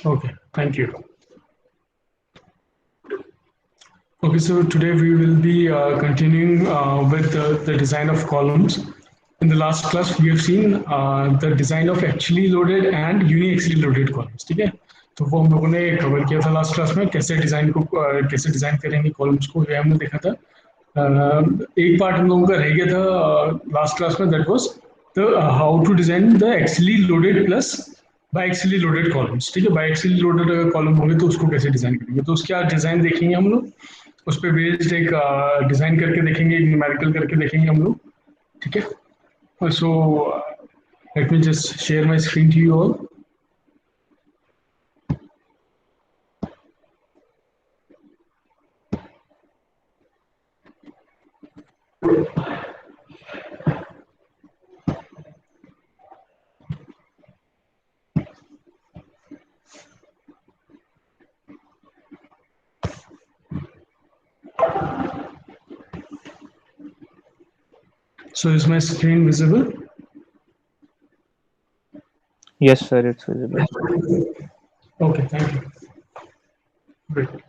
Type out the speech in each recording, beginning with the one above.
Okay, thank you. Okay, so today we will be continuing with the design of columns. In the last class, we have seen the design of actually loaded and uniaxially loaded columns. ठीक है, तो वो हम लोगों ने cover किया था last class में, कैसे डिजाइन करेंगे कॉलम्स को, ये हमने देखा था। एक पार्ट हम लोगों का रह गया था लास्ट क्लास में, that was the how to design the actually loaded plus biaxially loaded columns. ठीक है, बायएक्सियली लोडेड अगर कॉलम होंगे तो उसको कैसे डिजाइन करेंगे, तो उसके आज डिजाइन देखेंगे हम लोग। उस पर बेस्ड एक डिजाइन करके देखेंगे, एक न्यूमेरिकल करके देखेंगे हम लोग। ठीक है, so let me just share my screen to you all. So is my screen visible? Yes, sir, it's visible. Okay, thank you. Great.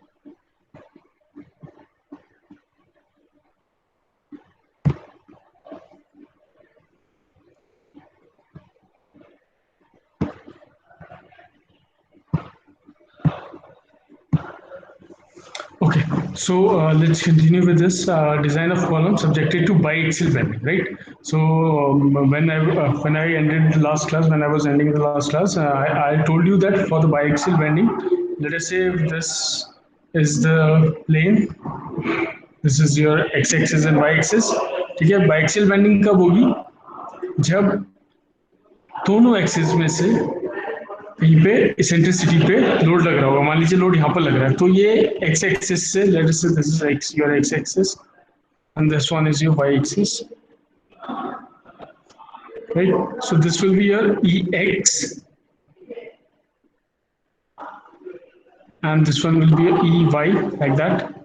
Okay, so let's continue with this design of column subjected to biaxial bending, right? So when I ended the last class, when I was ending the last class, I told you that for the biaxial bending, let us say if this is the plane, this is your x-axis and y-axis. ठीक है, biaxial bending कब होगी? जब दोनों axis में से कहीं पे इसेंट्रिसिटी पे लोड लग रहा होगा। मान लीजिए लोड यहाँ पर लग रहा है, तो ये एक्स एक्सिस से, let us say this is X, your X axis and this one is your Y axis, right? So this will be your E X and this one will be your E Y, like that.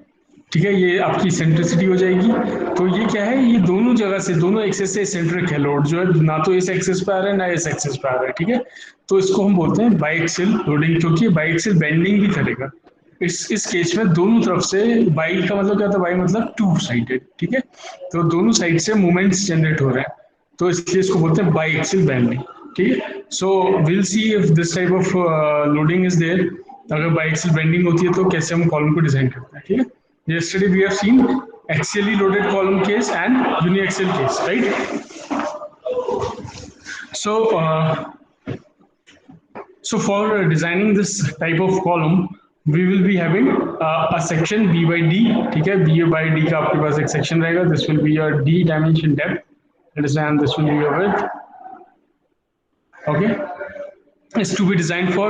ठीक है, ये आपकी centricity हो जाएगी। तो ये क्या है, ये दोनों जगह से, दोनों एक्सेस से सेंट्रिक है लोड, जो है ना तो इस एक्सेस पे आ रहा है ना इस एक्सेस पे आ रहा है। ठीक है, तो इसको हम बोलते हैं बायएक्सियल लोडिंग, क्योंकि बायएक्सियल बेंडिंग भी करेगा। इस केस में दोनों तरफ से, बाई का मतलब क्या होता है, बाई मतलब टू साइडेड। ठीक है, तो दोनों साइड से मूवमेंट्स जनरेट हो रहे हैं, तो इसलिए इसको बोलते हैं बायएक्सियल बेंडिंग। ठीक है, so will see if this type of loading is there. अगर बायएक्सियल बेंडिंग होती है तो कैसे हम कॉलम को डिजाइन करते हैं। ठीक है, yesterday we have seen axially loaded column case and uniaxial case, right? So for designing this type of column, we will be having a section b by d. ठीक है, b by d का आपके पास एक section रहेगा, this will be your d dimension depth, understand, this will be your width. Okay, it's to be designed for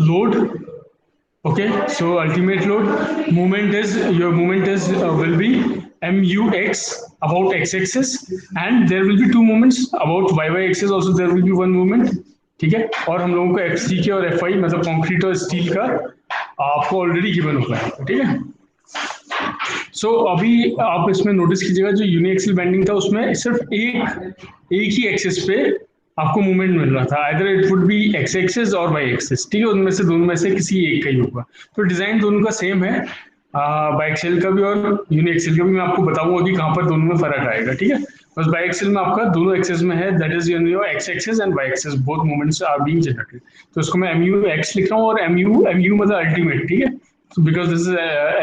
load. Okay, so ultimate load movement is will be mux about x-axis, and there will be two movements about y-axis also, there will be one movement. ठीक है, और हम लोगों को FCK और FI मतलब concrete और steel का आपको ऑलरेडी गिवन होगा। ठीक है, सो अभी आप इसमें नोटिस कीजिएगा, जो यूनिएक्सियल बेंडिंग था उसमें सिर्फ एक ही एक्सिस पे आपको मूवमेंट मिल रहा था, either it would be x axis और वाई एक्सिस। ठीक है, उनमें से दोनों में से किसी एक का ही होगा। तो डिजाइन दोनों का सेम है, बायएक्सियल का भी और यूनिएक्सियल का भी। मैं आपको बताऊंगा कि कहाँ पर दोनों में फर्क आएगा। ठीक है, बस बायएक्सियल में आपका दोनों एक्सिस में है, that is your X axis and Y axis, both movements are being generated. तो इसको मैं mu x लिख रहा हूँ, और mu मतलब अल्टीमेट। ठीक है, because this is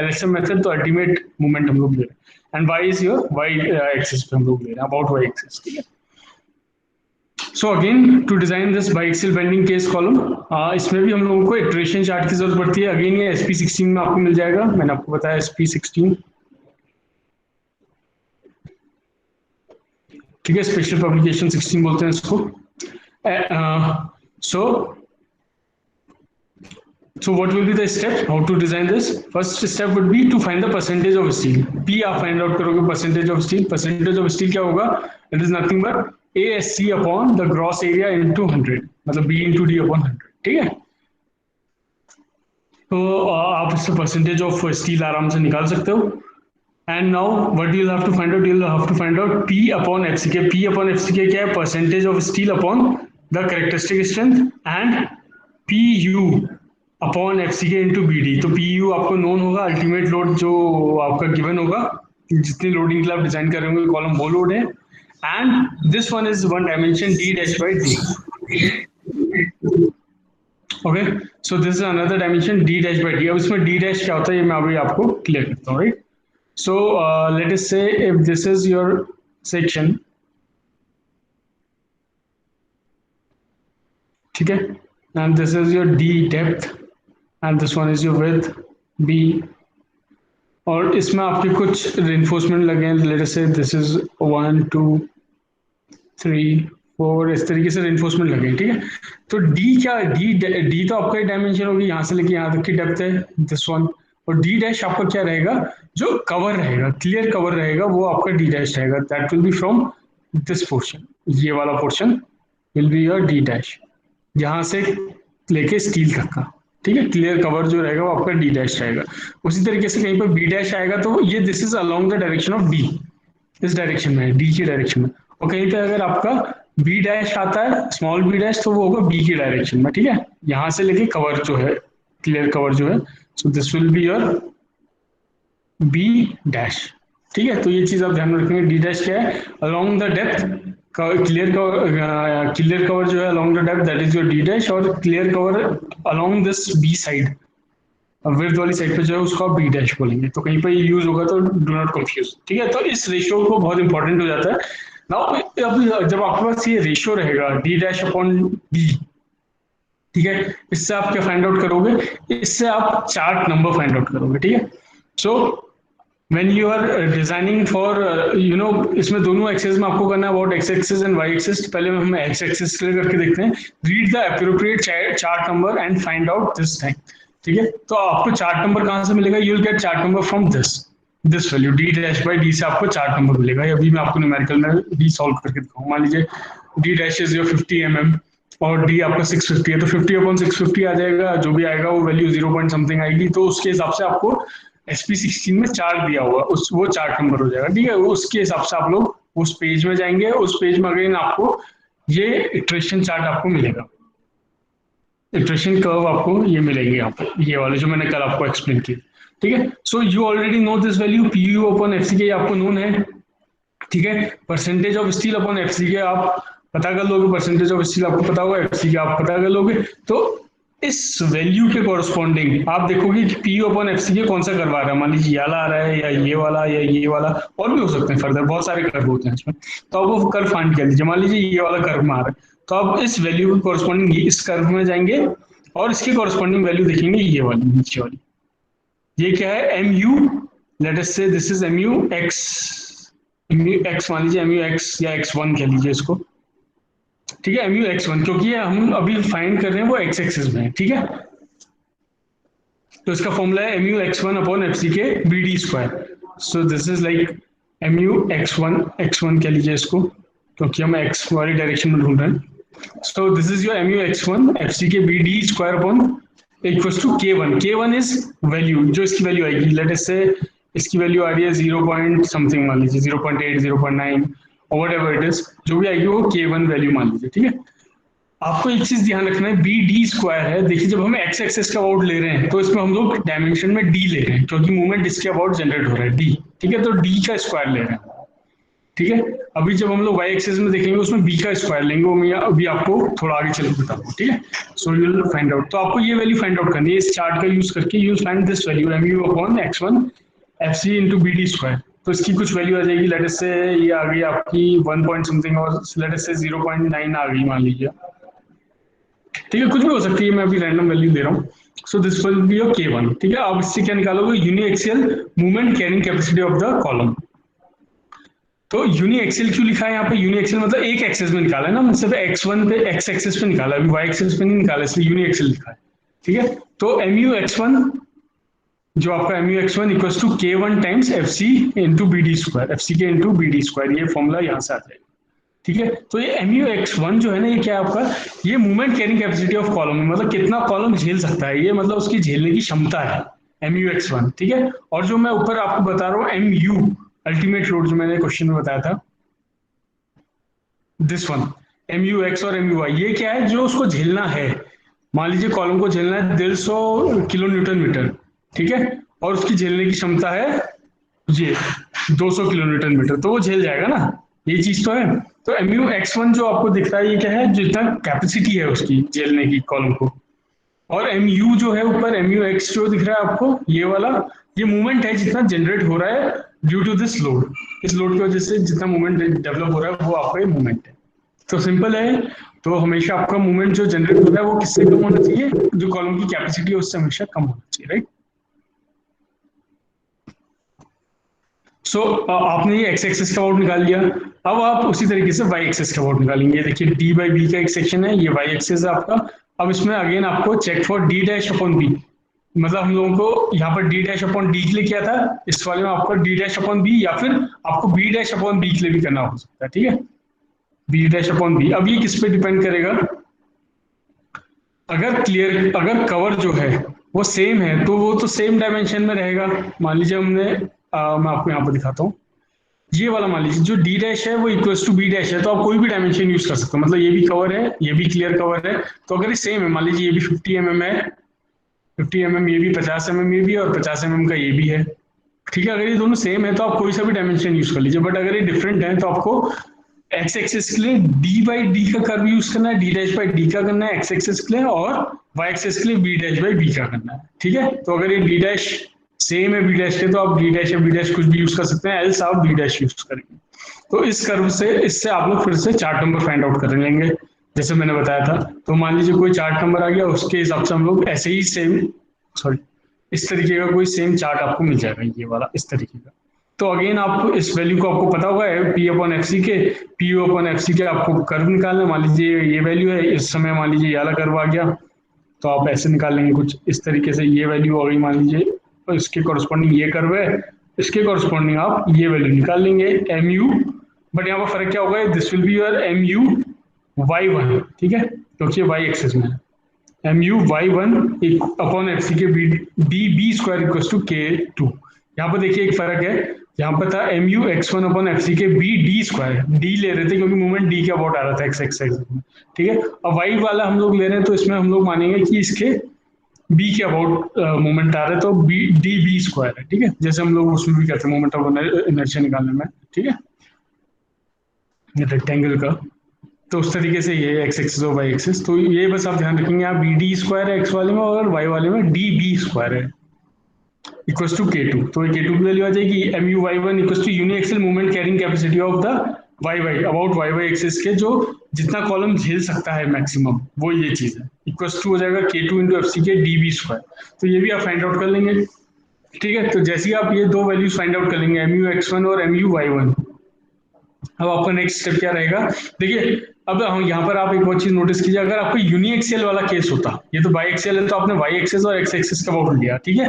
LHM method, तो अल्टीमेट मूवमेंट हम लोग ले रहे हैं, and y is your y axis पे हम लोग ले रहे हैं, अबाउट y एक्सिस। ठीक है, so again to design this biaxial bending case column, इसमें भी हम लोगों को इटरेशन चार्ट की जरूरत पड़ती है। अगेन ये SP16 में आपको मिल जाएगा, मैंने आपको बताया SP16। ठीक है, स्पेशल पब्लिकेशन 16 बोलते हैं इसको। So what will be the step? How to design this? First step would be to find the percentage of steel. P आप find out करोगे percentage of steel. Percentage of steel क्या होगा? It is nothing but ASC upon the gross area into 100. मतलब B into D upon 100. ठीक है? तो आप इससे percentage of steel आराम से निकाल सकते हो. And now what you'll have to find out? You'll have to find out P upon FCK. P upon FCK क्या है? Percentage of steel upon the characteristic strength and P U upon F C के into B D. तो P U आपको known होगा, ultimate load जो आपका given होगा, जितनी लोडिंग के लिए आप डिजाइन कर रहे होंगे कॉलम वो लोड है। And this one is one dimension D dash by D. Okay, so this is another dimension D dash by D. अब इसमें डी डैश क्या होता है ये मैं अभी आपको क्लियर करता हूँ, right. So let us say if this is your section, ठीक है, and this is your D depth and this one is your width B, और इसमें आपके कुछ रेनफोर्समेंट लगे हैं, late us say this is 1 2 3 4, इस तरीके से रेनफोर्समेंट लगे हैं, ठीक है। तो डी क्या है, डी तो आपका डायमेंशन होगी, यहाँ से लेके यहाँ तक की डेप्थ है दिस वन, और डी डैश आपका क्या रहेगा, जो कवर रहेगा, क्लियर कवर रहेगा, वो आपका डी डैश रहेगा, that will be from this portion, ये वाला portion will be your D dash, यहाँ से लेके स्टील तक का, ठीक है। क्लियर कवर जो रहेगा वो आपका डी डैश रहेगा। उसी तरीके से कहीं पर बी डैश आएगा तो ये this is along the direction of D, इस डायरेक्शन में, डी की डायरेक्शन में। और कहीं पे अगर आपका बी डैश आता है, स्मॉल बी डैश, तो वो होगा बी की डायरेक्शन में, ठीक है, यहाँ से लेके कवर जो है, क्लियर कवर जो है, so this will be your B dash, ठीक है। तो ये चीज आप ध्यान में रखेंगे, डी डैश क्या है, along the depth, clear cover जो है along the depth, that is your D dash, और clear cover along this B side, width वाली साइड पे जो है उसको आप बी डैश बोलेंगे। तो कहीं पर ये यूज होगा तो डू नॉट कंफ्यूज, ठीक है। तो इस रेशियो को बहुत इंपॉर्टेंट हो जाता है ना। अब जब आपके पास ये रेशियो रहेगा डी डैश अपॉन बी, ठीक है, इससे आप क्या फाइंड आउट करोगे, इससे आप चार्ट नंबर फाइंड आउट करोगे, ठीक है। सो when you are designing for इसमें दोनों एक्सेस में आपको करना है about X axis and Y axis. पहले हम एक्स एक्सिस करके देखते हैं, read the appropriate chart number and find out this thing, ठीक है। तो आपको चार्ट नंबर कहाँ से मिलेगा, you will get chart number from this value D dash by D, से आपको चार्ट नंबर मिलेगा। अभी मैं आपको न्यूमेरिकल में डी सॉल्व करके दिखाऊँ। मान लीजिए D dash is your 50 mm और डी आपका 650 है, तो 50 अपॉन 650 आ जाएगा, जो भी आएगा वो वैल्यू 0 पॉइंट समथिंग आएगी, तो उसके हिसाब से आपको SP16 में चार्ट दिया हुआ उस वो चार्ट नंबर हो जाएगा, ठीक है। उसके हिसाब से आप लोग उस पेज में जाएंगे, उस पेज में अगेन आपको ये इटरेशन चार्ट आपको मिलेगा, इटरेशन कर्व आपको ये मिलेंगे यहाँ पे, ये वाले जो मैंने कल आपको एक्सप्लेन किया, ठीक है। So you already know this value P U upon F C के आपको नोन है, ठीक है। Percentage of steel upon F C K आप पता कर लोगे, परसेंटेज ऑफ स्टील आपको पता होगा, एफ सी के आप पता कर लोगे। तो इस वैल्यू के कॉरस्पॉन्डिंग आप देखोगे कि P U upon F C K कौन सा कर्व आ रहा है, मान लीजिए ये वाला आ रहा है या ये वाला या ये वाला, और भी हो सकते हैं फर्दर, बहुत सारे कर्व होते हैं इसमें। तो आप वो कर्व फाइंड कर लीजिए, मान लीजिए ये वाला कर्व में आ रहा है, तो आप इस वैल्यू के कॉरस्पॉन्डिंग इस कर्व में जाएंगे और इसके कॉरस्पॉन्डिंग वैल्यू देखेंगे, ये वाली नीचे वाली, ये क्या है, M you, let us say this is M U X मान लीजिए, एम यू एक्स या x1 कह लीजिए इसको, ठीक है, एम यू x1, क्योंकि हम अभी फाइंड कर रहे हैं वो एक्स एक्सिस में है, ठीक है। तो इसका फॉर्मूला है M U x1 upon F C के B D square. So this is like M U x1 कह लीजिए इसको, क्योंकि हम x वाली डायरेक्शन में ढूंढ रहे हैं। So this is your M U x1 F C के B D square upon equals to K1 is value, जो इसकी वैल्यू आएगी, लेट अस से इसकी वैल्यू आ रही है 0 पॉइंट समथिंग, मान लीजिए 0.8 0.9 और व्हाटएवर इट इज, जो भी आएगी वो K1 वैल्यू मान लीजिए, ठीक है। आपको एक चीज ध्यान रखना है, बी डी स्क्वायर है, देखिए जब हम एक्स एक्सिस का अबाउट ले रहे हैं तो इसमें हम लोग डायमेंशन में डी ले रहे हैं, क्योंकि मूवमेंट इसके अबाउट जनरेट हो रहा है डी, ठीक है। तो डी का स्क्वायर ले रहे हैं, ठीक है। अभी जब हम लोग वाई एक्सिस में देखेंगे उसमें बी का स्क्वायर लेंगे, वो मैं अभी आपको थोड़ा आगे चल के बताऊंगा, ठीक है। So you will find out, तो आपको ये वैल्यू फाइंड आउट करनी है इस चार्ट का यूज करके, you find this value M U upon x1 F C into B D square. तो इसकी कुछ वैल्यू आ जाएगी, लेट अस से ये आ गई आपकी 1 पॉइंट समथिंग, और लेट अस से 0.9 आ गई मान लीजिए, ठीक है, कुछ भी हो सकती है, मैं अभी रैंडम वैल्यू दे रहा हूँ। सो this will be your K1, ठीक है। अब इससे क्या निकालोगे, uniaxial movement carrying capacity of the column. तो यूनिएक्सियल क्यों लिखा है यहाँ पे, यूनिएक्सियल मतलब एक एक्सिस में निकाला है ना, सिर्फ x1 पे एक्स एक्सिस पे निकाला, अभी y एक्सिस पे नहीं निकाला, इसलिए यूनिएक्सियल लिखा है, ठीक है। तो mu x1 जो आपका mu x1 equals to K1 times FC into B D square, F C के इंटू बी डी स्क्वायर, ये फॉर्मूला यहाँ से आ जाएगा, ठीक है। तो ये mu x1 जो है ना, ये क्या है आपका, ये movement carrying capacity of column, मतलब कितना कॉलम झेल सकता है, ये मतलब उसकी झेलने की क्षमता है mu x1, ठीक है। और जो मैं ऊपर आपको बता रहा हूँ mu अल्टीमेट लोड, जो मैंने क्वेश्चन में बताया था, दिस वन mu x और mu y, ये क्या है, जो उसको झेलना है, मान लीजिए कॉलम को झेलना है 150 किलो न्यूटन मीटर, ठीक है, और उसकी झेलने की क्षमता है ये 200 किलो न्यूटन मीटर, तो वो झेल जाएगा ना, ये चीज तो है। तो MU(x1) जो आपको दिख रहा है ये क्या है, जितना कैपेसिटी है उसकी झेलने की कॉलम को, और MU जो है ऊपर, MU(x) जो दिख रहा है आपको ये वाला, ये मूवमेंट है जितना जनरेट हो रहा है ड्यू टू दिस लोड, इस लोड की वजह से जितना मूवमेंट डेवलप हो रहा है वो आपका ये मूवमेंट है। तो सिंपल है, तो हमेशा आपका मूवमेंट जो जनरेट हो रहा है वो किससे कम होना चाहिए, जो कॉलम की कैपेसिटी है उससे हमेशा कम होना चाहिए, राइट। सो आपने ये एक्स एक्सिस का वोट निकाल लिया, अब आप उसी तरीके से वाई एक्सिस का वोट निकालेंगे। देखिए डी बाई बी का एक सेक्शन है, ये वाई एक्सिस है आपका। अब इसमें अगेन आपको check for D dash upon B, मतलब हम लोगों को यहाँ पर डी डैश अपॉन डी के लिए किया था, इस वाले में आपको डी डैश अपॉन बी या फिर आपको बी डैश अपॉन बी के लिए भी करना हो सकता है, ठीक है, बी डैश अपॉन बी। अब ये किस पे डिपेंड करेगा, अगर कवर जो है वो सेम है तो वो तो सेम डायमेंशन में रहेगा। मान लीजिए मैं आपको यहाँ पर दिखाता हूँ, ये वाला मान लीजिए जो डी डैश है वो इक्वल्स टू बी डैश है, तो आप कोई भी डायमेंशन यूज कर सकते हो, मतलब ये भी कवर है ये भी क्लियर कवर है, तो अगर ये सेम है, मान लीजिए ये भी 50 mm है, 50 mm ये भी, 50 mm ये भी, और 50 mm का ये भी है, ठीक है। अगर ये दोनों सेम है तो आप कोई सा भी डायमेंशन यूज कर लीजिए, बट अगर ये डिफरेंट है तो आपको एक्स एक्सिस के लिए डी बाई डी का कर्व यूज करना है, डी डैश बाई डी का करना है एक्स एक्सिस के लिए, और वाई एक्सिस के लिए बी डैश बाई बी का करना है, ठीक है। तो अगर ये डी डैश सेम है बी डैश के तो आप डी डैश या बी डैश कुछ भी यूज कर सकते हैं, एल्स आप बी डैश यूज करेंगे। तो इस कर्व से इससे आप लोग फिर से चार्ट नंबर फाइंड आउट कर लेंगे जैसे मैंने बताया था। तो मान लीजिए कोई चार्ट नंबर आ गया, उसके हिसाब से हम लोग ऐसे ही सेम, सॉरी, इस तरीके का कोई सेम चार्ट आपको मिल जाएगा, ये वाला इस तरीके का। तो अगेन आप इस वैल्यू को आपको पता होगा पी अपॉन एफ सी के, P U upon F C के आपको कर्व निकालना है। मान लीजिए ये वैल्यू है, इस समय मान लीजिए ये वाला कर्व आ गया, तो आप ऐसे निकाल लेंगे कुछ इस तरीके से, ये वैल्यू आ गई मान लीजिए, तो इसके कॉरस्पॉन्डिंग ये कर्व है, इसके कॉरस्पॉन्डिंग आप ये वैल्यू निकाल लेंगे एम यू। बट यहाँ पर फर्क क्या होगा, this will be your M U Y one, ठीक है, क्योंकि वाई एक्सिस में है। M U Y one upon F C के B D B square equal to K two. यहाँ पर देखिए एक फर्क है, यहाँ पर था M U X one upon F C के बी डी स्क्वायर, डी ले रहे थे क्योंकि मूवमेंट डी के अबाउट आ रहा था एक्स एक्स एक्स में, ठीक है। अब वाई वाला हम लोग ले रहे हैं तो इसमें हम लोग मानेंगे कि इसके बी के अबाउट मूवमेंट आ रहा है, तो बी डी बी स्क्वायर है, ठीक है, जैसे हम लोग उसमें भी करते हैं मोमेंट ऑफ इनर्शिया निकालने में, ठीक है, रेक्टेंगल का। तो उस तरीके से ये एक्स एक्सिस और वाई एक्सिस, तो ये बस आप ध्यान रखेंगे, आप बी डी स्क्वायर है एक्स वाले में और वाई वाले में डी बी स्क्वायर है इक्वल टू के टू। तो के टू की वैल्यू आ जाएगी M U Y one equal to uniaxial movement carrying capacity of the Y Y about Y Y axis के, जो जितना कॉलम झेल सकता है मैक्सिमम, वो ये चीज है, इक्वल टू हो जाएगा के टू इंटू एफ सी के डी बी स्क्वायर। तो ये भी आप फाइंड आउट कर लेंगे, ठीक है। तो जैसे ही आप ये दो वैल्यूज फाइंड आउट कर लेंगे एम यू एक्स वन और एम यू वाई वन, अब आपका नेक्स्ट स्टेप क्या रहेगा, देखिए अब हम यहाँ पर आप एक और चीज नोटिस कीजिए, अगर आपको यूनिएक्सियल वाला केस होता, ये तो बाई एक्सियल है तो आपने वाई एक्सिस और एक्स एक्सिस का वोट लिया, ठीक है।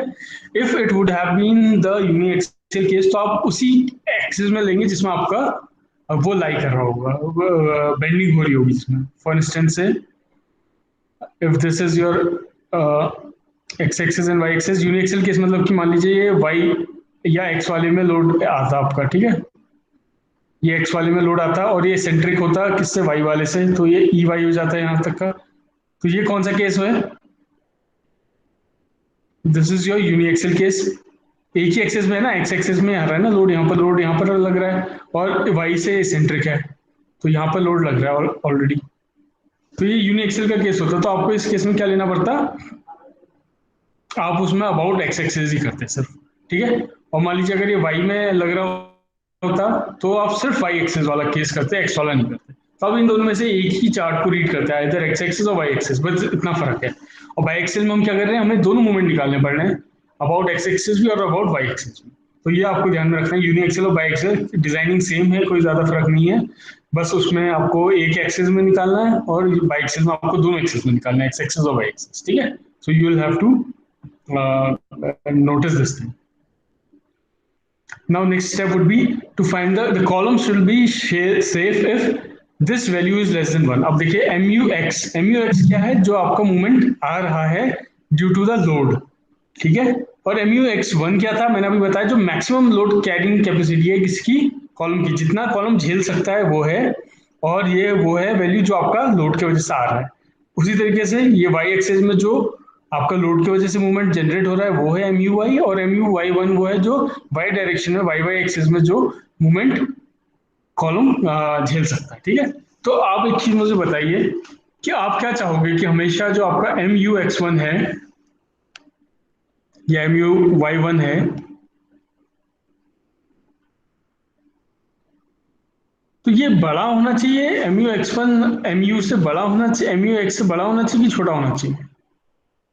If it would have been the uniaxial case तो आप उसी एक्सिस में लेंगे जिसमें आपका वो लाई कर रहा होगा, बेंडिंग हो रही होगी जिसमें, फॉर इंस्टेंस से if this is your X axis and Y axis, uniaxial case मतलब कि मान लीजिए ये वाई या एक्स वाले में लोड आता आपका, ठीक है, ये एक्स वाले में लोड आता और ये सेंट्रिक होता किससे, वाई वाले से, तो ये ई वाई हो जाता है यहाँ तक का। तो ये कौन सा केस है, this is your uniaxial case, एक ही एक्सिस में है ना, एक्स एक्सिस में आ रहा है ना लोड यहाँ पर लग रहा है, और वाई से सेंट्रिक है तो यहाँ पर लोड लग रहा है ऑलरेडी, तो ये यूनिएक्सियल का केस होता। तो आपको इस केस में क्या लेना पड़ता, आप उसमें अबाउट एक्स एक्सिस ही करते सिर्फ, ठीक है। और मान लीजिए अगर ये वाई में लग रहा होता तो आप सिर्फ वाई एक्सिस वाला केस करते, एक्स वाला नहीं करते। तो अब इन दोनों में से एक ही चार्ट को रीड करते हैं, इधर एक्स एक्सिस और वाई एक्सिस, बस इतना फर्क है। और वाई एक्सिस में हम क्या कर रहे हैं, हमें दोनों मूवमेंट निकालने पड़ रहे हैं, अबाउट एक्स एक्सिस भी और अबाउट वाई एक्सिस भी। तो ये आपको ध्यान में रखना है, यूनिएक्सियल और बाई एक्सिस डिजाइनिंग सेम है, कोई ज्यादा फर्क नहीं है, बस उसमें आपको एक एक्सिस में निकालना है और बाई एक्सिस में आपको दोनों एक्सिस में निकालना है, एक्स एक्सिस और वाई एक्सिस, ठीक है। So you will have to notice this thing. Now next step would be to find the columns will be safe if this value is less than 1. अब देखिए MUX क्या है, जो आपका movement आ रहा है ड्यू टू द लोड, ठीक है। और MUX1 क्या था, मैंने अभी बताया, जो मैक्सिमम लोड कैरिंग कैपेसिटी है किसकी, कॉलम की, जितना कॉलम झेल सकता है वो है, और ये वो है वैल्यू जो आपका लोड की वजह से आ रहा है। उसी तरीके से ये वाई एक्सेस में जो आपका लोड की वजह से मूवमेंट जनरेट हो रहा है वो है एम यू वाई, और एम यू वाई वन वो है जो वाई डायरेक्शन में वाई वाई एक्सेस में जो मूवमेंट कॉलम झेल सकता है। ठीक है, तो आप एक चीज मुझे बताइए कि आप क्या चाहोगे कि हमेशा जो आपका एम यू एक्स वन है या एम यू वाई वन है, तो ये बड़ा होना चाहिए M U X one, M U से बड़ा होना चाहिए, एम यू एक्स से बड़ा होना चाहिए कि छोटा होना चाहिए?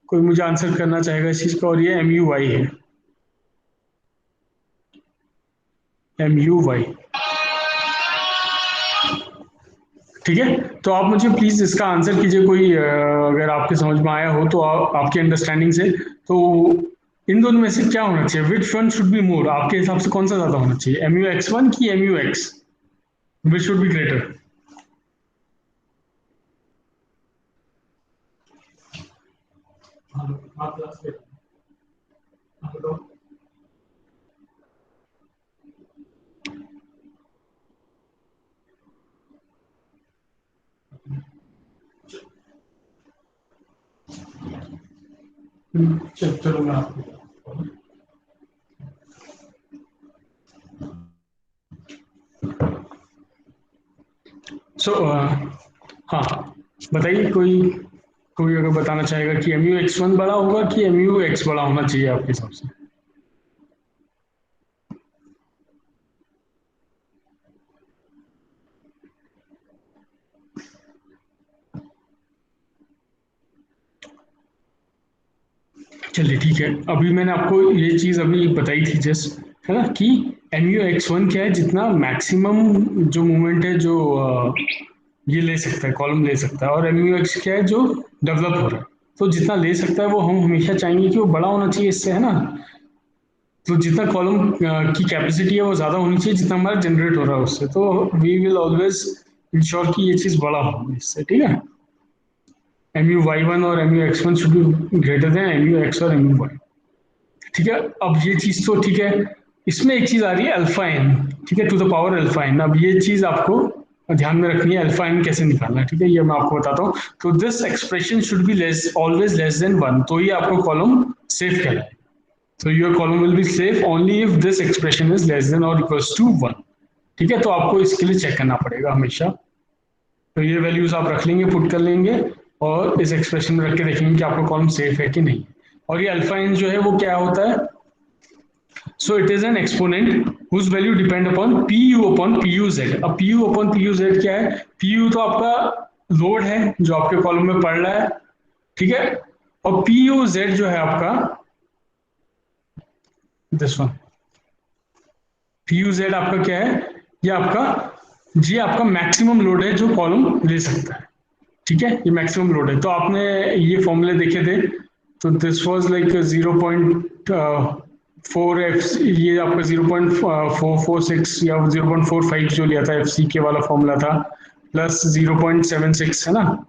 कोई मुझे आंसर करना चाहेगा इस चीज का? और ये एम यू वाई है, एम यू वाई। ठीक है, तो आप मुझे प्लीज इसका आंसर कीजिए कोई, अगर आपके समझ में आया हो तो आपकी अंडरस्टैंडिंग से, तो इन दोनों में से क्या होना चाहिए? Which one should be more, आपके हिसाब से कौन सा ज्यादा होना चाहिए, एम यू एक्स वन की M U X? Which should be greater? चलो मैं आपको, सो हाँ, बताइए कोई, कोई अगर बताना चाहेगा कि एम यू एक्स वन बड़ा होगा कि एम यू एक्स बड़ा होना चाहिए आपके हिसाब से? चलिए ठीक है, अभी मैंने आपको ये चीज अभी बताई थी जस्ट, है ना, कि एम यू एक्स वन क्या है, जितना मैक्सिमम जो मूवमेंट है जो ये ले सकता है, कॉलम ले सकता है, और एम यू एक्स क्या है जो डेवलप हो रहा है। तो जितना ले सकता है वो हम हमेशा चाहेंगे कि वो बड़ा होना चाहिए इससे, है ना। तो जितना कॉलम की कैपेसिटी है वो ज़्यादा होनी चाहिए जितना हमारा जनरेट हो रहा है उससे, तो वी विल ऑलवेज इंश्योर कि ये चीज़ बड़ा हो इससे। ठीक है, एम यू वाई वन और M U X one should be greater than M U X और एम यू वाई। ठीक है, अब ये चीज़ तो ठीक है, इसमें एक चीज़ आ रही है अल्फा एन। ठीक है, to the power alpha N, अब ये चीज़ आपको ध्यान में रखनी है, अल्फा एन कैसे निकालना है। ठीक है, ये मैं आपको बताता हूँ। तो this expression should be less, always less than one, तो ये आपको कॉलम सेफ कहलाए। So your column will be safe only if this expression is less than or equals to 1। ठीक है, तो आपको इसके लिए चेक करना पड़ेगा हमेशा। तो ये वैल्यूज आप रख लेंगे, पुट कर लेंगे, और इस एक्सप्रेशन में रख के देखेंगे कि आपका कॉलम सेफ है कि नहीं। और ये अल्फा एन जो है वो क्या होता है? So it is an exponent whose value depend upon P U upon P U Z. अब P U upon P U Z क्या है? पी यू तो आपका लोड है जो आपके कॉलम में पड़ रहा है, ठीक है, और पी यू जेड जो है आपका this one, P U Z आपका क्या है? ये आपका, जी आपका मैक्सिमम लोड है जो कॉलम ले सकता है। ठीक है, ये मैक्सिमम लोड है। तो आपने ये फॉर्मूले देखे थे, तो दिस वाज लाइक 0.4 एफ, ये आपका 0.446 या 0.45 जो लिया था एफ सी के वाला फॉर्मूला था, प्लस 0.76 है ना,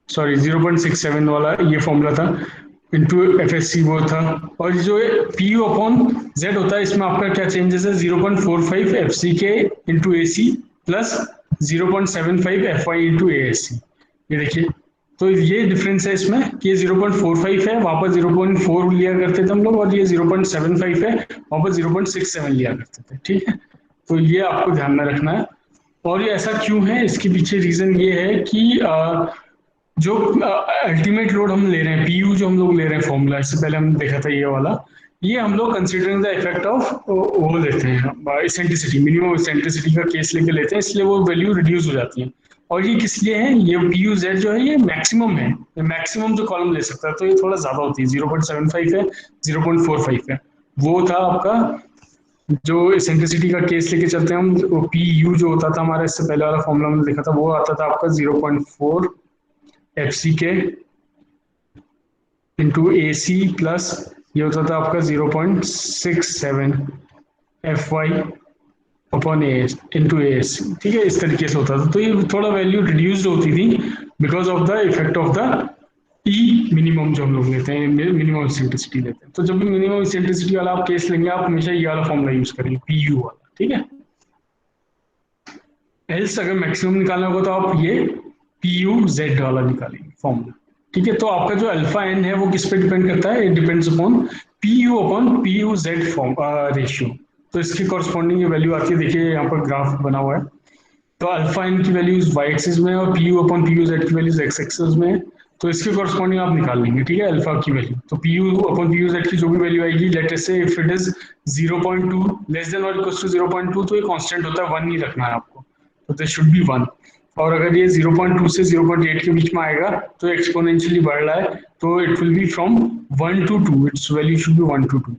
सॉरी 0.67 वाला ये फॉर्मूला था, इंटू एफ एस सी वो था। और जो पी यू अपॉन जेड होता है इसमें आपका क्या चेंजेस है? 0.45 एफ सी के into A C plus 0.75 F Y into A S C. ये देखिए, तो ये डिफरेंस है इसमें कि ये 0.45 है, वापस 0.4 लिया करते थे हम लोग, और ये 0.75 है, वापस 0.67 लिया करते थे। ठीक है, तो ये आपको ध्यान में रखना है। और ये ऐसा क्यों है, इसके पीछे रीजन ये है कि जो अल्टीमेट लोड हम ले रहे हैं, पीयू जो हम लोग ले रहे हैं फॉर्मूला, इससे पहले हम देखा था ये वाला, ये हम लोग कंसीडरिंग द इफेक्ट ऑफ वो लेते हैं इसेंट्रिसिटी, मिनिमम इसेंट्रिसिटी का केस लेके लेते हैं, इसलिए वो वैल्यू रिड्यूस हो जाती है। और ये किस लिए है? ये पी यू जेड जो है ये मैक्सिमम है, मैक्सिमम जो कॉलम ले सकता है, तो ये थोड़ा ज्यादा होती है, 0.75 है, 0.45 है। वो था आपका जो इसेंट्रिसिटी का केस लेके चलते हैं हम, पी यू जो होता था हमारा, इससे पहले वाला फॉर्मूला हमने देखा था, वो आता था आपका 0.4 एफ सी के इंटू ए सी प्लस ये होता था आपका 0.67 F Y upon A into A S. ठीक है, इस तरीके से होता था, तो ये थोड़ा वैल्यू रिड्यूस्ड होती थी because of the effect of the E minimum जो हम लोग लेते हैं, मिनिमम इसेंट्रिसिटी लेते हैं। तो जब भी मिनिमम इसेंट्रिसिटी वाला आप केस लेंगे, आप हमेशा ये वाला फॉर्मूला यूज करेंगे, पी यू वाला। ठीक है, एल्स अगर मैक्सिमम निकालना होगा तो आप ये पी यू जेड वाला निकालेंगे फॉर्मूला। ठीक है, तो आपका जो अल्फा एन है वो किस पे डिपेंड करता है, it depends upon P U upon P U Z form ratio. तो इसकी कॉरस्पॉन्डिंग ये वैल्यू आती है, देखिए यहाँ पर ग्राफ बना हुआ है। तो अल्फा इन की वैल्यूज वाई एक्सिस में है और P U upon P U Z की वैल्यूज एक्स एक्सिस में है। तो इसके कॉरस्पॉन्डिंग आप निकाल लेंगे, ठीक है, अल्फा की वैल्यू। तो P U upon P U Z की जो भी वैल्यू आएगी, late us say if it is 0.2 less than और इक्वल टू 0.2, तो ये कांस्टेंट होता है, 1 नहीं रखना है आपको, तो दिस शुड बी 1। और अगर ये 0.2 से 0.8 के बीच में आएगा तो एक्सपोनेंशियली बढ़ रहा है, तो it will be from 1 to 2, it's value should be 1 to 2।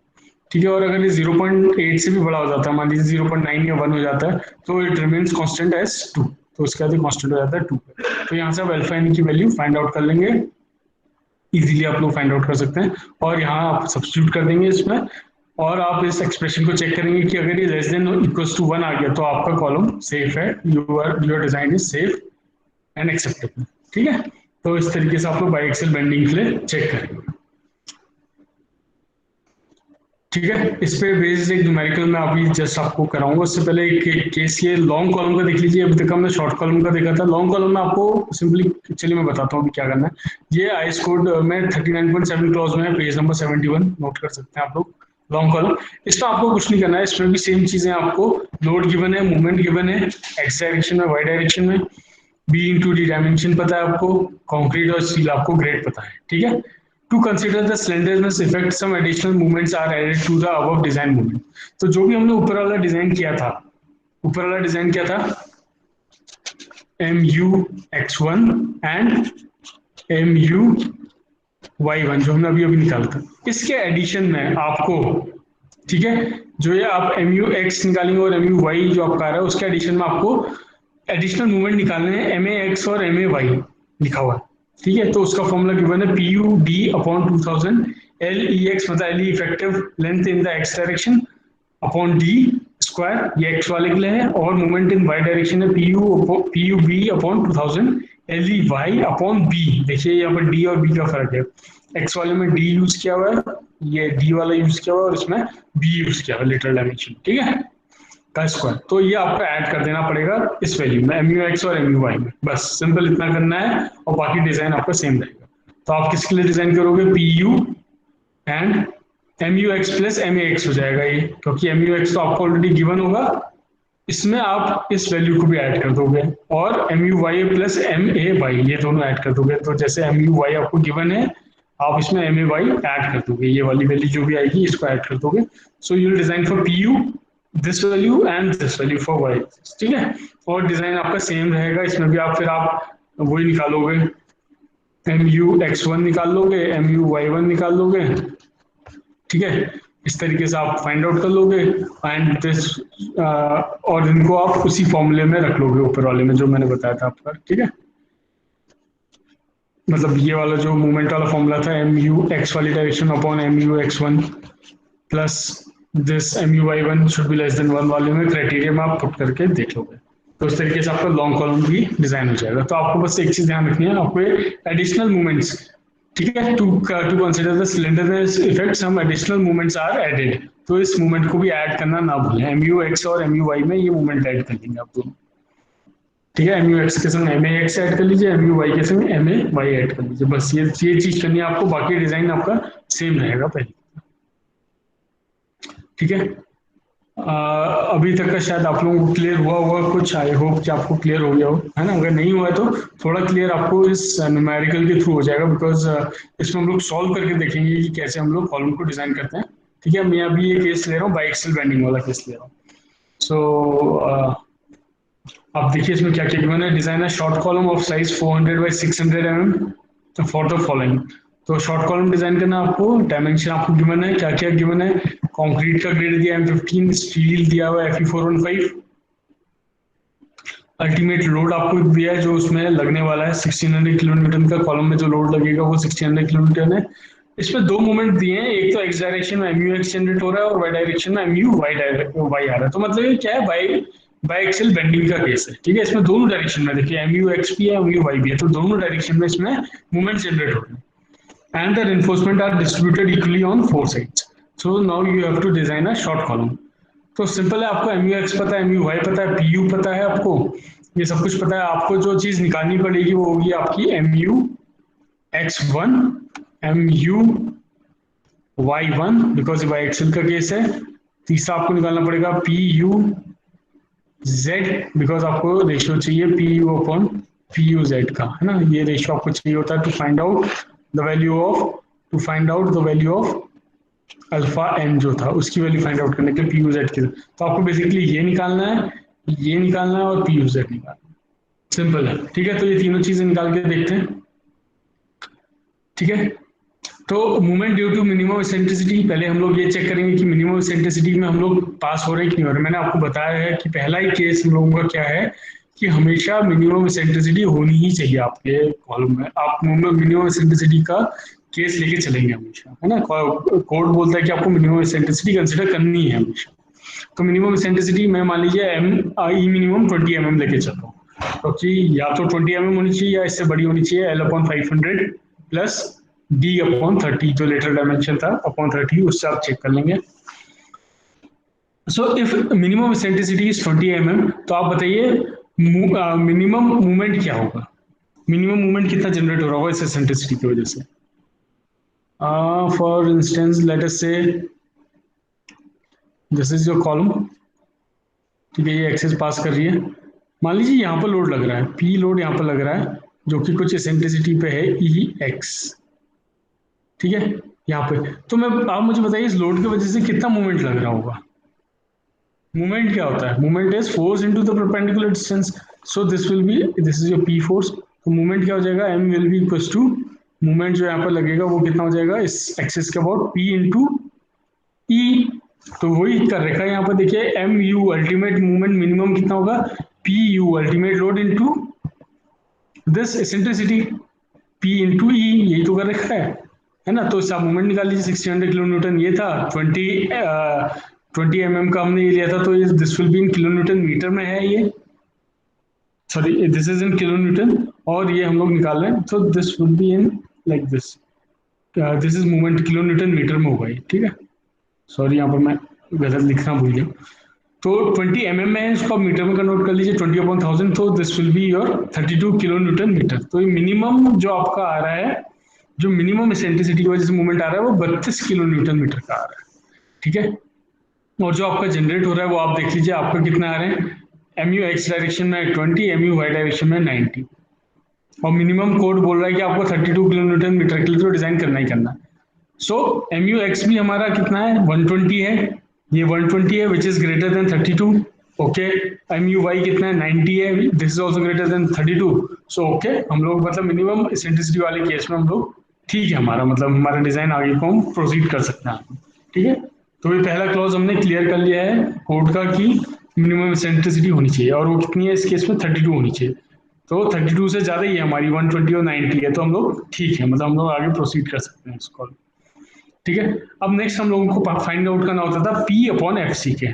ठीक है, और अगर ये 0.8 से भी बड़ा हो जाता है, मान लीजिए 0.9 या 1 हो जाता है, तो इट रिमेन्स कांस्टेंट एज 2, तो उसके बाद कांस्टेंट हो जाता है 2। तो यहाँ से आप अल्फा एन की वैल्यू फाइंड आउट कर लेंगे, इजीली आप लोग फाइंड आउट कर सकते हैं। और यहाँ आप सब्स्टिट्यूट कर देंगे इसमें, और आप इस एक्सप्रेशन को चेक करेंगे कि अगर ये लेस देन इक्वल्स टू 1 आ गया तो आपका कॉलम सेफ है, your design is safe and acceptable. ठीक है, तो इस तरीके से आप लोग बाई एक्सेल बेंडिंग के लिए चेक करेंगे। ठीक है, इस पे बेस्ड एक न्यूमेरिकल मैं अभी जस्ट आपको कराऊंगा। उससे पहले एक केस, ये लॉन्ग कॉलम का देख लीजिए। अभी तक हमने शॉर्ट कॉलम का देखा था, लॉन्ग कॉलम में आपको सिंपली, चलिए मैं बताता हूँ अभी क्या करना है। ये आईएस कोड में 39.7 क्लॉज में है, पेज नंबर 71 नोट कर सकते हैं आप लोग। लॉन्ग कॉलम, इसमें आपको कुछ नहीं करना है, इसमें भी सेम चीजें आपको, लोड गिवन है, मूवमेंट गिवन है, एक्स डायरेक्शन में, वाई डायरेक्शन में, बी इंटू डी डायमेंशन पता है आपको, कॉन्क्रीट और स्टील आपको ग्रेड पता है। ठीक है, to consider the slenderness effect some additional movements are added to the above design movement। तो जो भी हमने ऊपर वाला डिजाइन किया था, ऊपर वाला डिजाइन क्या था, MUX1 एंड MUY1 जो हमने अभी अभी निकाला था, इसके एडिशन में आपको, ठीक है, जो ये आप MUX निकालेंगे और MUY जो आपका आ रहा है उसके एडिशन में आपको एडिशनल मूवमेंट निकालने हैं, MAX और MAY लिखा हुआ है। ठीक है, तो उसका फॉर्मूला गिवन है PUD अपॉन 2000 LEX, मतलब L effective length in the X direction upon D square, ये एक्स वाले के लिए है, और मूवमेंट इन वाई डायरेक्शन है PUB upon 2000 LEY upon B. देखिए यहाँ पर डी और बी का फर्क है, एक्स वाले में डी यूज किया हुआ है, ये डी वाला यूज किया हुआ है, और इसमें बी यूज किया हुआ है, लिटरल डायमेंशन। ठीक है, का स्क्वायर, तो ये आपको ऐड कर देना पड़ेगा इस वैल्यू में, MUX और MUY में, बस सिंपल इतना करना है, और बाकी डिजाइन आपका सेम रहेगा। तो आप किसके लिए डिजाइन करोगे, PU and MUX plus MAX हो जाएगा ये, क्योंकि MUX तो आपको ऑलरेडी गिवन होगा, इसमें आप इस वैल्यू को भी ऐड कर दोगे, और MUY प्लस MAY ये दोनों ऐड कर दोगे। तो जैसे MUY आपको गिवन है, आप इसमें MAY ऐड कर दोगे, ये वाली वैल्यू जो भी आएगी इसको ऐड कर दोगे। So you will design for PU this value and this value for Y. ठीक है, और डिजाइन आपका सेम रहेगा, इसमें भी आप फिर आप वही निकालोगे, MUX1 निकाल लोगे, MUY1 निकाल लोगे। ठीक है, इस तरीके से आप फाइंड आउट कर लोगे एंड दिस, और इनको आप उसी फॉर्मूले में रख लोगे ऊपर वाले में जो मैंने बताया था आपका। ठीक है, मतलब ये वाला जो मूवमेंट वाला फॉर्मूला था, MUX वाली direction upon MUX1 plus this MUY1 should be less then 1 वाले में क्राइटेरिया में आप पुट करके देख लोगे, तो इस तरीके से आपका लॉन्ग कॉलम भी डिजाइन हो जाएगा। तो आपको बस एक चीज ध्यान रखनी है, आपको एडिशनल मूवमेंट्स, ठीक है, to consider the cylinderness effect some additional movements are added, तो इस मूवमेंट को भी ऐड करना ना भूलें, MUX और MUY में ये मूवमेंट ऐड कर लेंगे आप दोनों। ठीक है, MUX के संग MAX ऐड कर लीजिए, MUY के संग MAY ऐड कर लीजिए, बस ये चीज करनी है आपको, बाकी डिजाइन आपका सेम रहेगा पहले। ठीक है, अभी तक का शायद आप लोगों को क्लियर हुआ होगा कुछ, आई होप कि आपको क्लियर हो गया हो, है ना। अगर नहीं हुआ है तो थोड़ा क्लियर आपको इस न्यूमेरिकल के थ्रू हो जाएगा, बिकॉज इसमें हम लोग सॉल्व करके देखेंगे कि कैसे हम लोग कॉलम को डिजाइन करते हैं। ठीक है, मैं अभी ये केस ले रहा हूँ, बाई एक्सेल बेंडिंग वाला केस ले रहा हूँ। सो आप देखिए इसमें क्या क्या गिवन है, डिजाइन है short column of size 400 by 600 mm for the following. तो शॉर्ट कॉलम डिजाइन करना, आपको डायमेंशन आपको गिवन है, क्या क्या गिवन है, कंक्रीट का ग्रेड दिया M15, स्टील दिया हुआ है Fe415, अल्टीमेट लोड आपको दिया है जो उसमें लगने वाला है 1600 किलोमीटर का, कॉलम में जो लोड लगेगा वो 1600 किलोमीटर है। इसमें दो मोमेंट दिए हैं, एक तो एक्स डायरेक्शन में MUX जनरेट हो रहा है और वाई डायरेक्शन में MUY आ रहा है। तो मतलब ये क्या है, बाई एक्सेल बेंडिंग का केस है। ठीक है, इसमें दोनों डायरेक्शन में देखिए MUX भी है MUY भी है, तो दोनों डायरेक्शन में इसमें मूवमेंट जनरेट हो रहे हैं, and the reinforcement are distributed equally on four sides. So now you have to design a short column. तो सिंपल है, आपको MUX पता है, MUY पता है, PU पता है आपको, ये सब कुछ पता है आपको। जो चीज निकालनी पड़ेगी वो होगी आपकी MU(x1), MU(y1), because biaxial का केस है। तीसरा आपको निकालना पड़ेगा PU(z), बिकॉज आपको रेशियो चाहिए PU/PUZ का, है ना। ये रेशियो आपको चाहिए होता है to find out the value of alpha N जो था, उसकी वैल्यू फाइंड आउट करने के PUZ की। तो आपको बेसिकली ये निकालना है, ये निकालना है और PUZ निकालना है। सिंपल है, ठीक है। तो ये तीनों चीजें निकाल के देखते हैं, ठीक है। तो movement due to minimum eccentricity, पहले हम लोग ये चेक करेंगे कि मिनिमम एसेंट्रिसिटी में हम लोग पास हो रहे हैं कि नहीं हो रहे। मैंने आपको बताया है कि पहला ही केस हम लोगों का क्या है कि हमेशा मिनिमम एसेंट्रिसिटी होनी ही चाहिए आपके कॉलम में। आप मिनिमम एसेंट्रिसिटी का केस लेके चलेंगे हमेशा, है ना। कोड बोलता है कि आपको मिनिमम एसेंट्रिसिटी कंसिडर करनी है हमेशा। तो मिनिमम एसेंट्रिसिटी मैं मान लीजिए ई मिनिमम 20 mm लेके चल रहा हूँ, क्योंकि या तो 20 mm होनी चाहिए या इससे बड़ी होनी चाहिए, L/500 प्लस D/30 जो लेटर डायमेंशन था अपॉन 30, उससे आप चेक कर लेंगे। So if minimum eccentricity is 20 mm, तो आप बताइए मिनिमम मूवमेंट क्या होगा, मिनिमम मूवमेंट कितना जनरेट हो रहा होगा इस एसेंट्रिसिटी की वजह से। For instance late us say this is your column, ठीक है। ये एक्सेस पास कर रही है, मान लीजिए यहाँ पर लोड लग रहा है, P लोड यहाँ पर लग रहा है जो कि कुछ एसेंट्रिसिटी पे है EX, ठीक है, यहाँ पे। तो मैं, आप मुझे बताइए इस लोड की वजह से कितना मूवमेंट लग रहा होगा। मूवमेंट क्या होता है, movement is force into the perpendicular distance, so this is your P force. तो मूवमेंट क्या हो जाएगा, M will be equal to movement जो यहाँ पर लगेगा वो कितना हो जाएगा इस एक्सिस के अबाउट P इंटू E। तो वही कर रखा है यहाँ पर, देखिए MU अल्टीमेट मूवमेंट मिनिमम कितना होगा, PU ultimate load into this eccentricity P into E, यही तो कर रखा है ना। तो इसका मूवमेंट निकाल लीजिए, 1600 किलो न्यूटन ये था, 20 mm का हमने ये लिया था, तो ये this will be in kilo newton meter में है ये, sorry this is in kilo newton, और ये हम लोग निकाल रहे हैं, तो this will be in like this is movement kilo newton meter में होगा ये, ठीक है। सॉरी यहाँ पर मैं गलत लिखना भूल गया। तो 20 mm में है, इसको आप मीटर में कन्वर्ट कर लीजिए 20/1000, तो this will be your 32 kilo newton meter. तो ये मिनिमम जो आपका आ रहा है, जो मिनिमम एसेंट्रिसिटी की वजह से मूवमेंट आ रहा है वो 32 किलो न्यूटन मीटर का आ रहा है, ठीक है। और जो आपका जनरेट हो रहा है वो आप देख लीजिए आपका कितना आ रहे हैं, MU(x) डायरेक्शन में 20, MU(y) डायरेक्शन में 90, और मिनिमम कोड बोल रहा है कि आपको 32 किलो न्यूटन मीटर के लिए तो डिजाइन करना ही करना है। सो MU(x) भी हमारा कितना है, 120 है, ये 120 है which is greater then 32, okay. MU(y) कितना है, 90 है, this is also greater than 32, so okay. हम लोग मतलब मिनिमम एसेंट्रिसिटी वाले केस में हम लोग ठीक है, हमारा मतलब हमारा डिजाइन आगे को हम प्रोसीड कर सकते हैं, ठीक है। तो ये पहला क्लॉज हमने क्लियर कर लिया है कोड का कि मिनिमम एसेंट्रिसिटी होनी चाहिए, और वो कितनी है इस केस में, 32 होनी चाहिए। तो 32 से ज़्यादा ही है हमारी, 120 और 90 है, तो हम लोग ठीक है, मतलब हम लोग आगे प्रोसीड कर सकते हैं इसको, ठीक है। अब नेक्स्ट हम लोगों को फाइंड आउट करना होता था P/FC के,